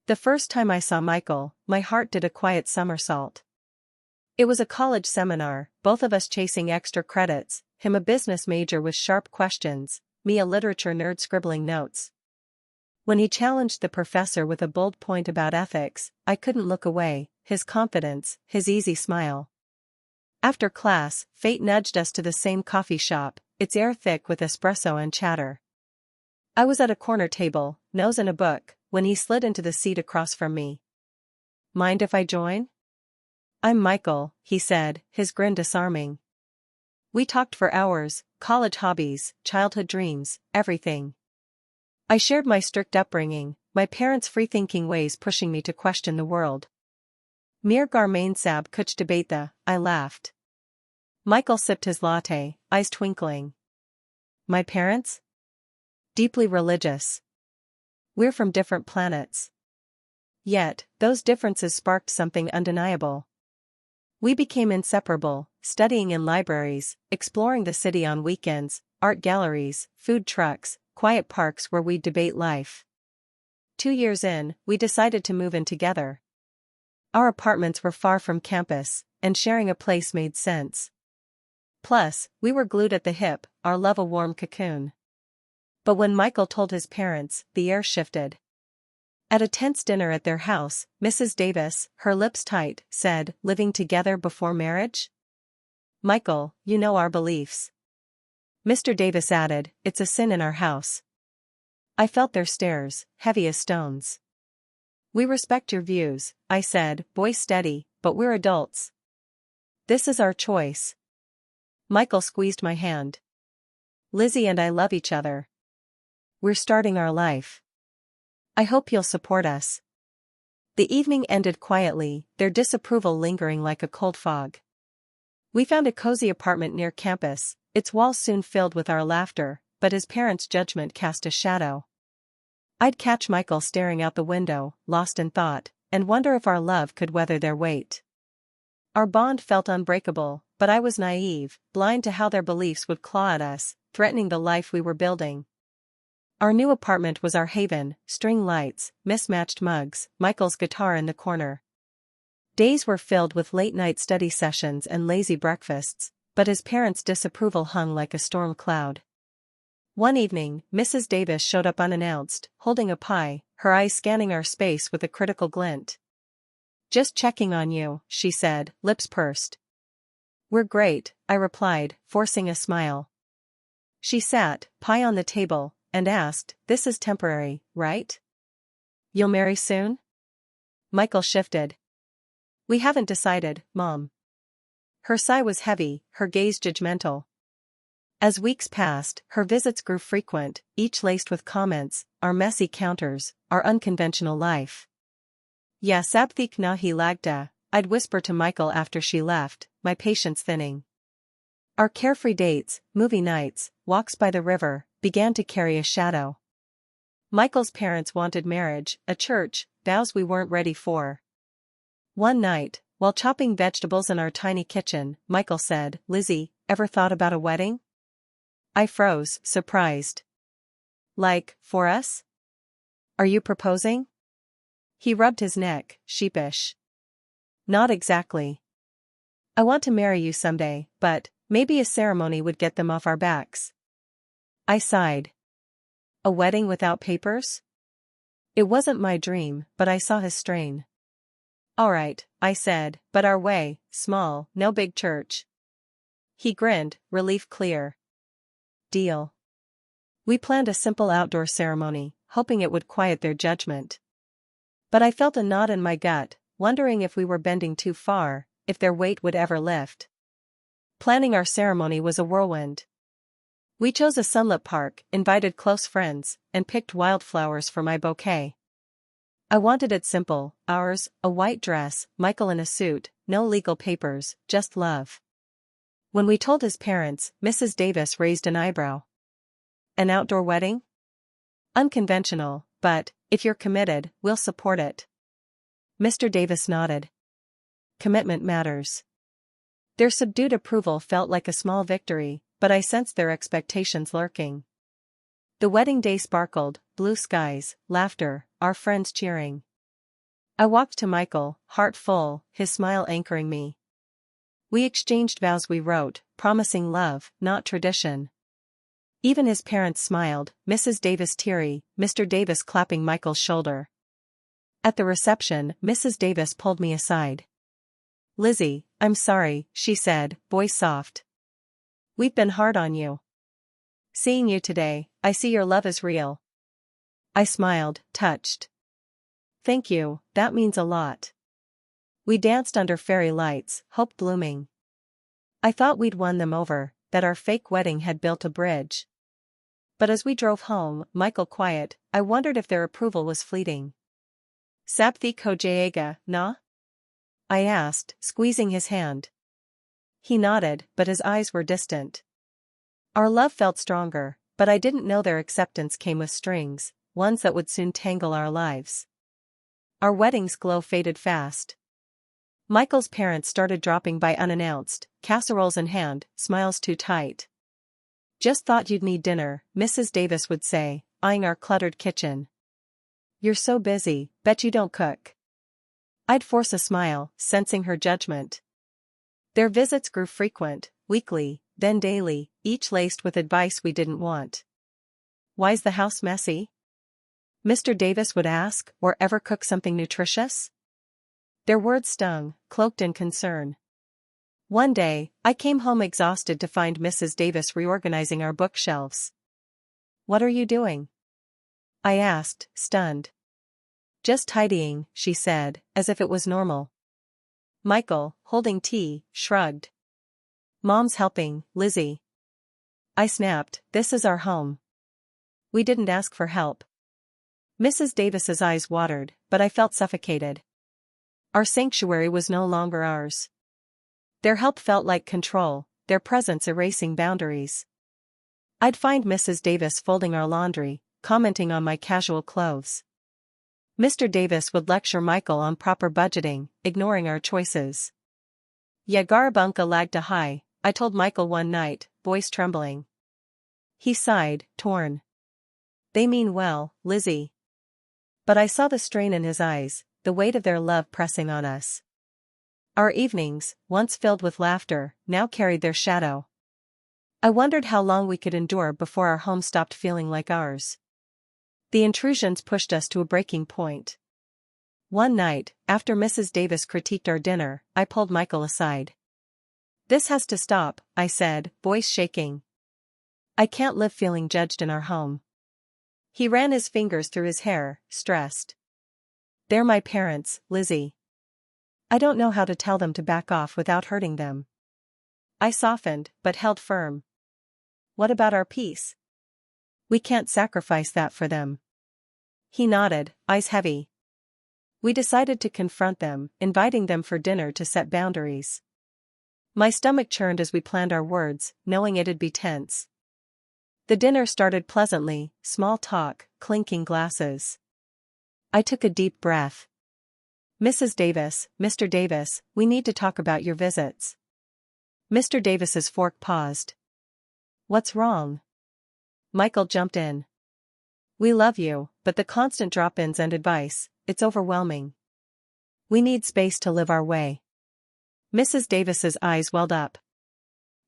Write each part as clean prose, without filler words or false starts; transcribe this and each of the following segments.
The first time I saw Michael, my heart did a quiet somersault. It was a college seminar, both of us chasing extra credits, him a business major with sharp questions, me a literature nerd scribbling notes. When he challenged the professor with a bold point about ethics, I couldn't look away, his confidence, his easy smile. After class, fate nudged us to the same coffee shop, its air thick with espresso and chatter. I was at a corner table, nose in a book, when he slid into the seat across from me. "Mind if I join?" "I'm Michael," he said, his grin disarming. We talked for hours, college hobbies, childhood dreams, everything. I shared my strict upbringing, my parents' free-thinking ways pushing me to question the world. "Mir gar mein sab kuch debate," I laughed. Michael sipped his latte, eyes twinkling. "My parents? Deeply religious. We're from different planets. Yet, those differences sparked something undeniable. We became inseparable, studying in libraries, exploring the city on weekends, art galleries, food trucks, quiet parks where we'd debate life. 2 years in, we decided to move in together. Our apartments were far from campus, and sharing a place made sense. Plus, we were glued at the hip, our love a warm cocoon. But when Michael told his parents, the air shifted. At a tense dinner at their house, Mrs. Davis, her lips tight, said, "Living together before marriage? Michael, you know our beliefs." Mr. Davis added, "It's a sin in our house." I felt their stares, heavy as stones. "We respect your views," I said, voice steady, "but we're adults. This is our choice." Michael squeezed my hand. "Lizzie and I love each other. We're starting our life. I hope you'll support us." The evening ended quietly, their disapproval lingering like a cold fog. We found a cozy apartment near campus, its walls soon filled with our laughter, but his parents' judgment cast a shadow. I'd catch Michael staring out the window, lost in thought, and wonder if our love could weather their weight. Our bond felt unbreakable, but I was naive, blind to how their beliefs would claw at us, threatening the life we were building. Our new apartment was our haven, string lights, mismatched mugs, Michael's guitar in the corner. Days were filled with late-night study sessions and lazy breakfasts, but his parents' disapproval hung like a storm cloud. One evening, Mrs. Davis showed up unannounced, holding a pie, her eyes scanning our space with a critical glint. "Just checking on you," she said, lips pursed. "We're great," I replied, forcing a smile. She sat, pie on the table, and asked, "This is temporary, right? You'll marry soon?" Michael shifted. "We haven't decided, Mom." Her sigh was heavy, her gaze judgmental. As weeks passed, her visits grew frequent, each laced with comments, our messy counters, our unconventional life. "Ya sabthik nahi lagda," I'd whisper to Michael after she left, my patience thinning. Our carefree dates, movie nights, walks by the river, began to carry a shadow. Michael's parents wanted marriage, a church, vows we weren't ready for. One night, while chopping vegetables in our tiny kitchen, Michael said, "Lizzie, ever thought about a wedding?" I froze, surprised. "Like, for us? Are you proposing?" He rubbed his neck, sheepish. "Not exactly. I want to marry you someday, but maybe a ceremony would get them off our backs." I sighed. A wedding without papers? It wasn't my dream, but I saw his strain. "All right," I said, "but our way, small, no big church." He grinned, relief clear. "Deal." We planned a simple outdoor ceremony, hoping it would quiet their judgment. But I felt a knot in my gut, wondering if we were bending too far, if their weight would ever lift. Planning our ceremony was a whirlwind. We chose a sunlit park, invited close friends, and picked wildflowers for my bouquet. I wanted it simple, ours, a white dress, Michael in a suit, no legal papers, just love. When we told his parents, Mrs. Davis raised an eyebrow. "An outdoor wedding? Unconventional, but, if you're committed, we'll support it." Mr. Davis nodded. Commitment matters. Their subdued approval felt like a small victory, but I sensed their expectations lurking. The wedding day sparkled, blue skies, laughter, our friends cheering. I walked to Michael, heart full, his smile anchoring me. We exchanged vows we wrote, promising love, not tradition. Even his parents smiled, Mrs. Davis teary, Mr. Davis clapping Michael's shoulder. At the reception, Mrs. Davis pulled me aside. "Lizzie, I'm sorry," she said, voice soft. "We've been hard on you. Seeing you today, I see your love is real." I smiled, touched. "Thank you, that means a lot." We danced under fairy lights, hope blooming. I thought we'd won them over, that our fake wedding had built a bridge. But as we drove home, Michael quiet, I wondered if their approval was fleeting. "Sabthi ko jayega, na?" I asked, squeezing his hand. He nodded, but his eyes were distant. Our love felt stronger, but I didn't know their acceptance came with strings, ones that would soon tangle our lives. Our wedding's glow faded fast. Michael's parents started dropping by unannounced, casseroles in hand, smiles too tight. "Just thought you'd need dinner," Mrs. Davis would say, eyeing our cluttered kitchen. "You're so busy, bet you don't cook." I'd force a smile, sensing her judgment. Their visits grew frequent, weekly, then daily, each laced with advice we didn't want. "Why's the house messy?" Mr. Davis would ask, "or ever cook something nutritious?" Their words stung, cloaked in concern. One day, I came home exhausted to find Mrs. Davis reorganizing our bookshelves. "What are you doing?" I asked, stunned. "Just tidying," she said, as if it was normal. Michael, holding tea, shrugged. "Mom's helping, Lizzie." I snapped, "This is our home. We didn't ask for help." Mrs. Davis's eyes watered, but I felt suffocated. Our sanctuary was no longer ours. Their help felt like control, their presence erasing boundaries. I'd find Mrs. Davis folding our laundry, commenting on my casual clothes. Mr. Davis would lecture Michael on proper budgeting, ignoring our choices. "Ya garabunka lagta high," I told Michael one night, voice trembling. He sighed, torn. "They mean well, Lizzie." But I saw the strain in his eyes, the weight of their love pressing on us. Our evenings, once filled with laughter, now carried their shadow. I wondered how long we could endure before our home stopped feeling like ours. The intrusions pushed us to a breaking point. One night, after Mrs. Davis critiqued our dinner, I pulled Michael aside. "This has to stop," I said, voice shaking. "I can't live feeling judged in our home." He ran his fingers through his hair, stressed. "They're my parents, Lizzie. I don't know how to tell them to back off without hurting them." I softened, but held firm. "What about our peace? We can't sacrifice that for them." He nodded, eyes heavy. We decided to confront them, inviting them for dinner to set boundaries. My stomach churned as we planned our words, knowing it'd be tense. The dinner started pleasantly, small talk, clinking glasses. I took a deep breath. "Mrs. Davis, Mr. Davis, we need to talk about your visits." Mr. Davis's fork paused. "What's wrong?" Michael jumped in. "We love you, but the constant drop-ins and advice, it's overwhelming. We need space to live our way." Mrs. Davis's eyes welled up.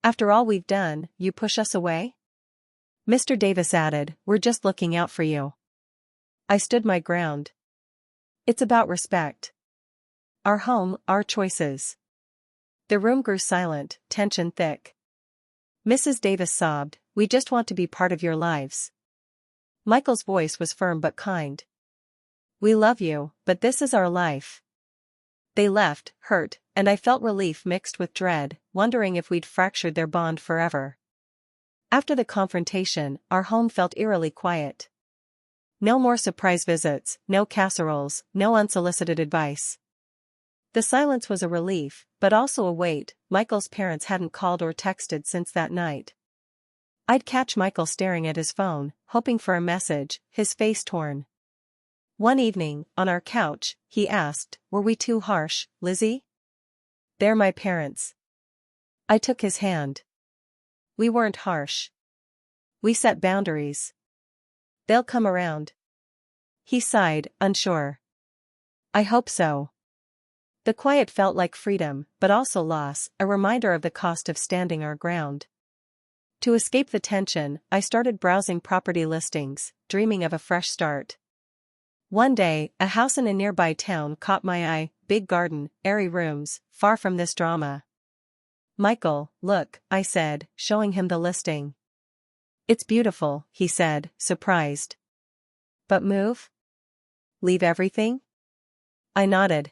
"After all we've done, you push us away?" Mr. Davis added, "We're just looking out for you." I stood my ground. It's about respect. Our home, our choices. The room grew silent, tension thick. Mrs. Davis sobbed, "We just want to be part of your lives." Michael's voice was firm but kind. "We love you, but this is our life." They left, hurt, and I felt relief mixed with dread, wondering if we'd fractured their bond forever. After the confrontation, our home felt eerily quiet. No more surprise visits, no casseroles, no unsolicited advice. The silence was a relief, but also a weight. Michael's parents hadn't called or texted since that night. I'd catch Michael staring at his phone, hoping for a message, his face torn. One evening, on our couch, he asked, "Were we too harsh, Lizzie?" "They're my parents." I took his hand. "We weren't harsh. We set boundaries. They'll come around." He sighed, unsure. I hope so. The quiet felt like freedom, but also loss, a reminder of the cost of standing our ground. To escape the tension, I started browsing property listings, dreaming of a fresh start. One day, a house in a nearby town caught my eye, big garden, airy rooms, far from this drama. Michael, look, I said, showing him the listing. It's beautiful, he said, surprised. But move? Leave everything? I nodded.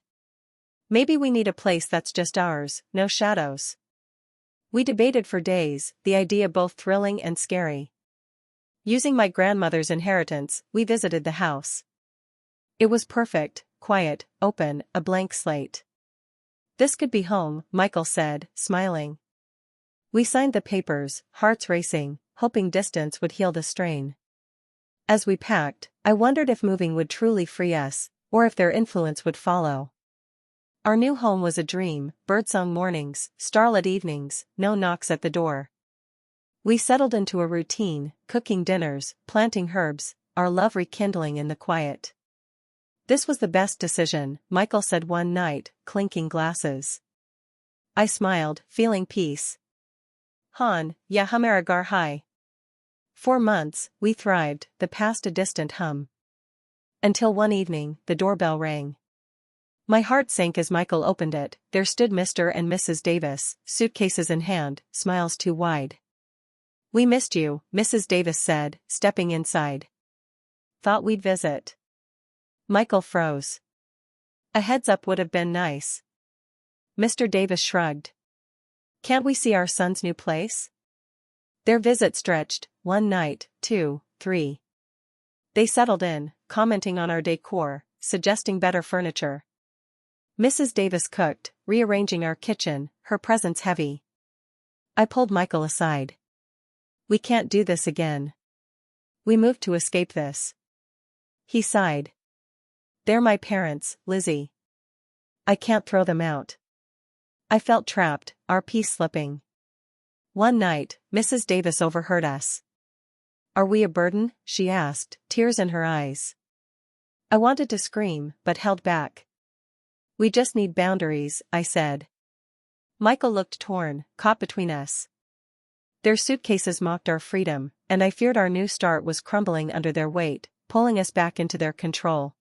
Maybe we need a place that's just ours, no shadows. We debated for days, the idea both thrilling and scary. Using my grandmother's inheritance, we visited the house. It was perfect, quiet, open, a blank slate. This could be home, Michael said, smiling. We signed the papers, hearts racing, hoping distance would heal the strain. As we packed, I wondered if moving would truly free us, or if their influence would follow. Our new home was a dream, birdsong mornings, starlit evenings, no knocks at the door. We settled into a routine, cooking dinners, planting herbs, our love rekindling in the quiet. This was the best decision, Michael said one night, clinking glasses. I smiled, feeling peace. Han, ya humaragar hai. 4 months, we thrived, the past a distant hum. Until one evening, the doorbell rang. My heart sank as Michael opened it. There stood Mr. and Mrs. Davis, suitcases in hand, smiles too wide. We missed you, Mrs. Davis said, stepping inside. Thought we'd visit. Michael froze. A heads up would have been nice. Mr. Davis shrugged. Can't we see our son's new place? Their visit stretched, 1 night, 2, 3. They settled in, commenting on our decor, suggesting better furniture. Mrs. Davis cooked, rearranging our kitchen, her presence heavy. I pulled Michael aside. We can't do this again. We moved to escape this. He sighed. They're my parents, Lizzie. I can't throw them out. I felt trapped, our peace slipping. One night, Mrs. Davis overheard us. Are we a burden? She asked, tears in her eyes. I wanted to scream, but held back. We just need boundaries, I said. Michael looked torn, caught between us. Their suitcases mocked our freedom, and I feared our new start was crumbling under their weight, pulling us back into their control.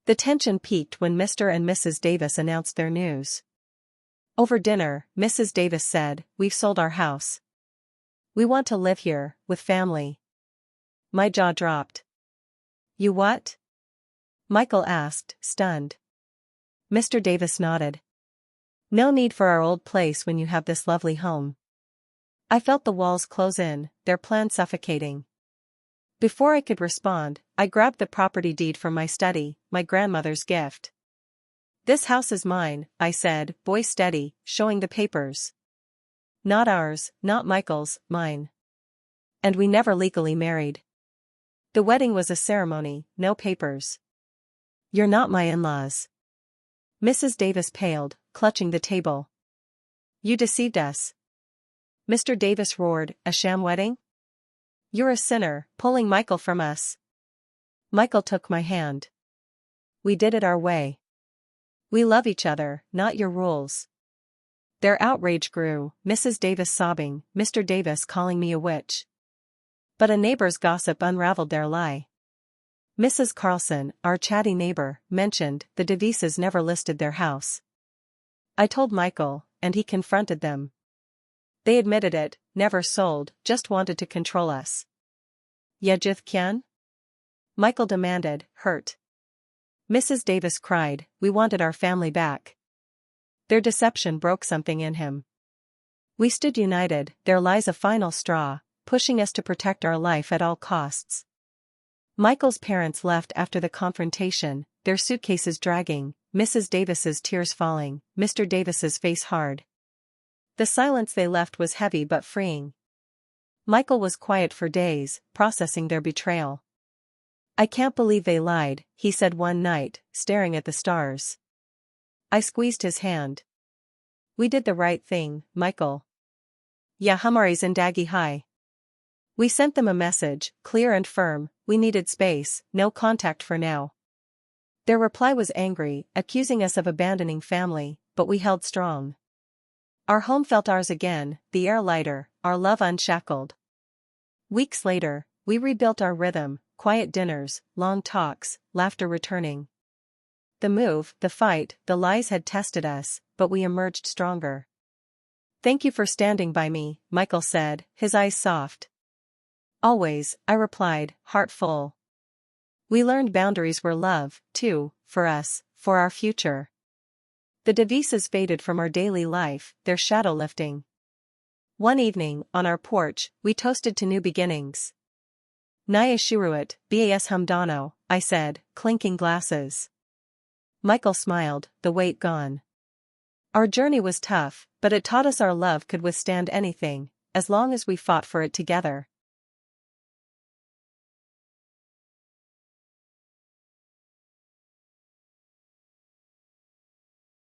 The tension peaked when Mr. and Mrs. Davis announced their news. Over dinner, Mrs. Davis said, "We've sold our house. We want to live here, with family." My jaw dropped. You what? Michael asked, stunned. Mr. Davis nodded. No need for our old place when you have this lovely home. I felt the walls close in, their plan suffocating. Before I could respond, I grabbed the property deed from my study, my grandmother's gift. This house is mine, I said, voice steady, showing the papers. Not ours, not Michael's, mine. And we never legally married. The wedding was a ceremony, no papers. You're not my in-laws. Mrs. Davis paled, clutching the table. You deceived us. Mr. Davis roared, a sham wedding? You're a sinner, pulling Michael from us. Michael took my hand. We did it our way. We love each other, not your rules. Their outrage grew, Mrs. Davis sobbing, Mr. Davis calling me a witch. But a neighbor's gossip unraveled their lie. Mrs. Carlson, our chatty neighbor, mentioned the Devises never listed their house. I told Michael, and he confronted them. They admitted it, never sold, just wanted to control us. Yejith Kyan? Michael demanded, hurt. Mrs. Davis cried, we wanted our family back. Their deception broke something in him. We stood united, their lies a final straw, pushing us to protect our life at all costs. Michael's parents left after the confrontation, their suitcases dragging, Mrs. Davis's tears falling, Mr. Davis's face hard. The silence they left was heavy but freeing. Michael was quiet for days, processing their betrayal. I can't believe they lied, he said one night, staring at the stars. I squeezed his hand. We did the right thing, Michael. Ya humare zindagi hai. We sent them a message, clear and firm, we needed space, no contact for now. Their reply was angry, accusing us of abandoning family, but we held strong. Our home felt ours again, the air lighter, our love unshackled. Weeks later, we rebuilt our rhythm, quiet dinners, long talks, laughter returning. The move, the fight, the lies had tested us, but we emerged stronger. "Thank you for standing by me," Michael said, his eyes soft. "Always," I replied, heart full. We learned boundaries were love, too, for us, for our future. The devices faded from our daily life, their shadow lifting. One evening, on our porch, we toasted to new beginnings. "Naya Shiruit, Bas Hamdano," I said, clinking glasses. Michael smiled, the weight gone. Our journey was tough, but it taught us our love could withstand anything, as long as we fought for it together.